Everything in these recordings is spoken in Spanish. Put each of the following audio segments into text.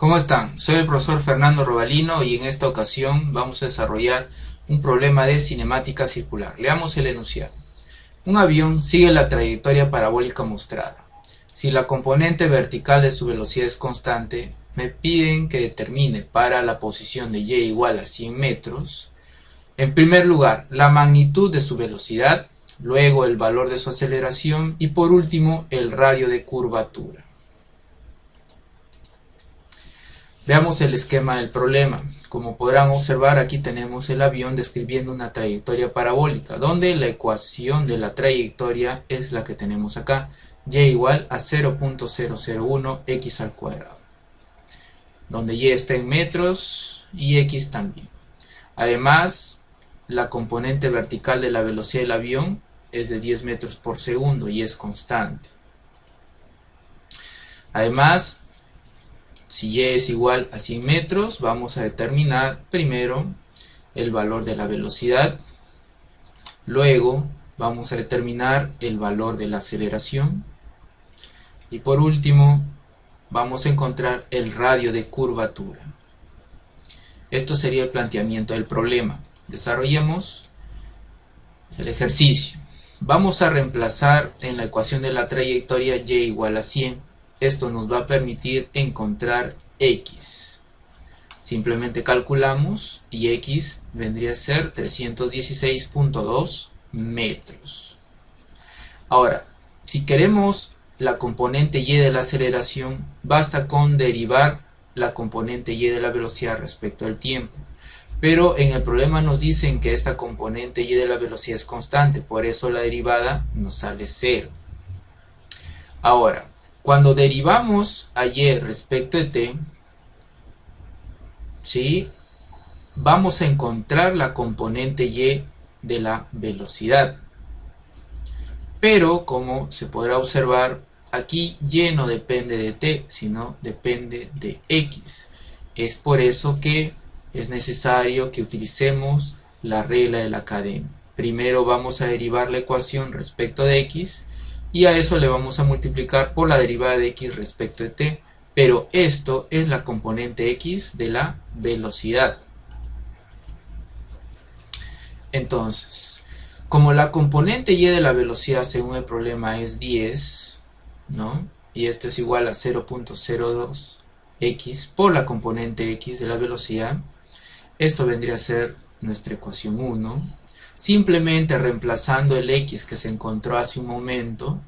¿Cómo están? Soy el profesor Fernando Robalino y en esta ocasión vamos a desarrollar un problema de cinemática circular. Leamos el enunciado. Un avión sigue la trayectoria parabólica mostrada. Si la componente vertical de su velocidad es constante, me piden que determine para la posición de y igual a 100 metros, en primer lugar, la magnitud de su velocidad, luego el valor de su aceleración y por último el radio de curvatura. Veamos el esquema del problema. Como podrán observar, aquí tenemos el avión describiendo una trayectoria parabólica, donde la ecuación de la trayectoria es la que tenemos acá, y igual a 0.001 x al cuadrado, donde y está en metros y x también. Además, la componente vertical de la velocidad del avión es de 10 metros por segundo y es constante. Además, si y es igual a 100 metros, vamos a determinar primero el valor de la velocidad, luego vamos a determinar el valor de la aceleración y por último vamos a encontrar el radio de curvatura. Esto sería el planteamiento del problema. Desarrollemos el ejercicio. Vamos a reemplazar en la ecuación de la trayectoria y igual a 100. Esto nos va a permitir encontrar x. Simplemente calculamos y x vendría a ser 316.2 metros. Ahora, si queremos la componente y de la aceleración, basta con derivar la componente y de la velocidad respecto al tiempo. Pero en el problema nos dicen que esta componente y de la velocidad es constante, por eso la derivada nos sale 0. Ahora, cuando derivamos a y respecto de t, ¿sí?, vamos a encontrar la componente y de la velocidad. Pero, como se podrá observar, aquí y no depende de t, sino depende de x. Es por eso que es necesario que utilicemos la regla de la cadena. Primero vamos a derivar la ecuación respecto de x, y a eso le vamos a multiplicar por la derivada de x respecto de t, pero esto es la componente x de la velocidad. Entonces, como la componente y de la velocidad según el problema es 10, ¿no?, y esto es igual a 0.02 x por la componente x de la velocidad, esto vendría a ser nuestra ecuación 1. Simplemente reemplazando el x que se encontró hace un momento,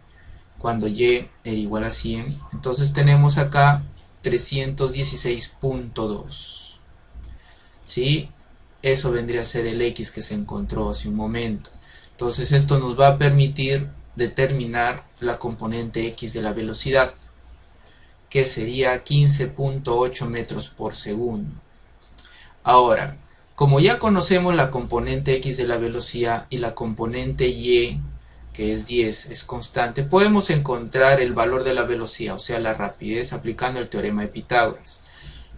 cuando y era igual a 100, entonces tenemos acá 316.2. ¿Sí? Eso vendría a ser el x que se encontró hace un momento. Entonces esto nos va a permitir determinar la componente x de la velocidad, que sería 15.8 metros por segundo. Ahora, como ya conocemos la componente x de la velocidad y la componente y, que es 10, es constante, podemos encontrar el valor de la velocidad, o sea, la rapidez, aplicando el teorema de Pitágoras.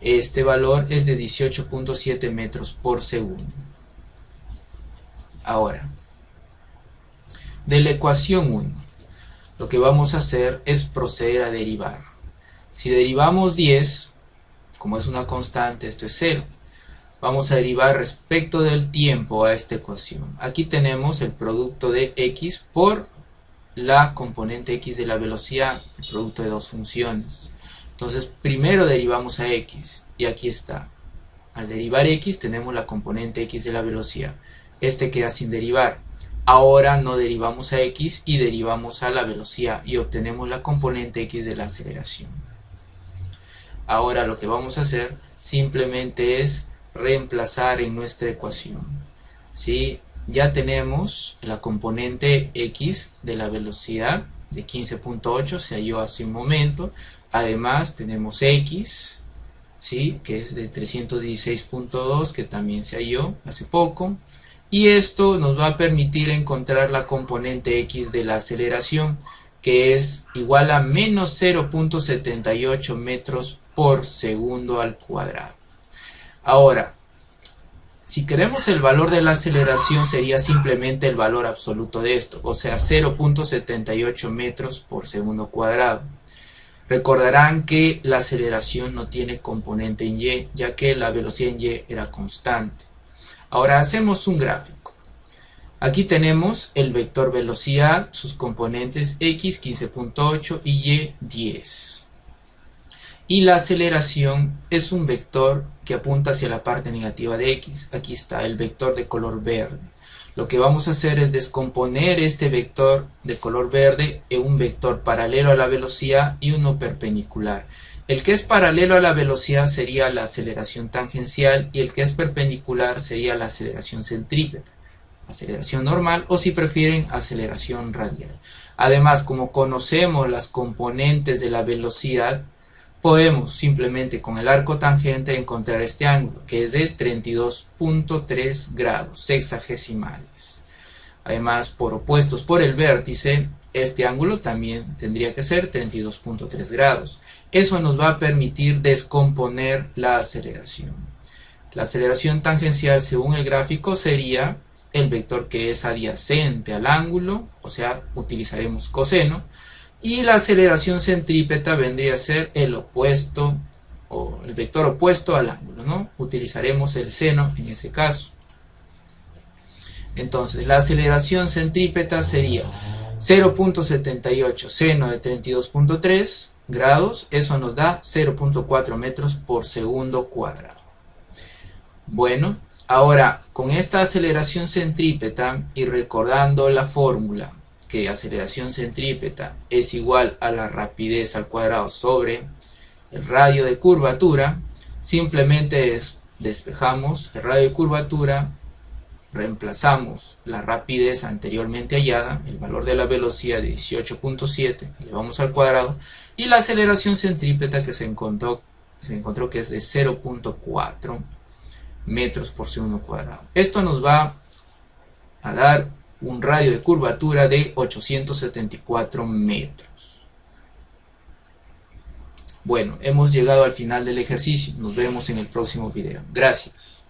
Este valor es de 18.7 metros por segundo. Ahora, de la ecuación 1, lo que vamos a hacer es proceder a derivar. Si derivamos 10, como es una constante, esto es 0. Vamos a derivar respecto del tiempo a esta ecuación. Aquí tenemos el producto de x por la componente x de la velocidad, el producto de dos funciones. Entonces primero derivamos a x y aquí está. Al derivar x tenemos la componente x de la velocidad. Este queda sin derivar. Ahora no derivamos a x y derivamos a la velocidad y obtenemos la componente x de la aceleración. Ahora lo que vamos a hacer simplemente es reemplazar en nuestra ecuación. ¿Sí? Ya tenemos la componente x de la velocidad de 15.8, se halló hace un momento. Además tenemos x, ¿sí?, que es de 316.2, que también se halló hace poco. Y esto nos va a permitir encontrar la componente x de la aceleración, que es igual a menos 0.78 metros por segundo al cuadrado. Ahora, si queremos el valor de la aceleración, sería simplemente el valor absoluto de esto, o sea 0.78 metros por segundo cuadrado. Recordarán que la aceleración no tiene componente en y, ya que la velocidad en y era constante. Ahora hacemos un gráfico. Aquí tenemos el vector velocidad, sus componentes x 15.8 y y 10. Y la aceleración es un vector que apunta hacia la parte negativa de x. Aquí está el vector de color verde. Lo que vamos a hacer es descomponer este vector de color verde en un vector paralelo a la velocidad y uno perpendicular. El que es paralelo a la velocidad sería la aceleración tangencial y el que es perpendicular sería la aceleración centrípeta, aceleración normal o, si prefieren, aceleración radial. Además, como conocemos las componentes de la velocidad, podemos simplemente con el arco tangente encontrar este ángulo, que es de 32.3 grados sexagesimales. Además, por opuestos por el vértice, este ángulo también tendría que ser 32.3 grados. Eso nos va a permitir descomponer la aceleración. La aceleración tangencial, según el gráfico, sería el vector que es adyacente al ángulo, o sea, utilizaremos coseno. Y la aceleración centrípeta vendría a ser el opuesto, o el vector opuesto al ángulo, ¿no? Utilizaremos el seno en ese caso. Entonces, la aceleración centrípeta sería 0.78 seno de 32.3 grados, eso nos da 0.4 metros por segundo cuadrado. Bueno, ahora, con esta aceleración centrípeta y recordando la fórmula, que aceleración centrípeta es igual a la rapidez al cuadrado sobre el radio de curvatura, simplemente despejamos el radio de curvatura, reemplazamos la rapidez anteriormente hallada, el valor de la velocidad de 18.7, llevamos al cuadrado, y la aceleración centrípeta que se encontró que es de 0.4 metros por segundo cuadrado. Esto nos va a dar un radio de curvatura de 874 metros. Bueno, hemos llegado al final del ejercicio. Nos vemos en el próximo video. Gracias.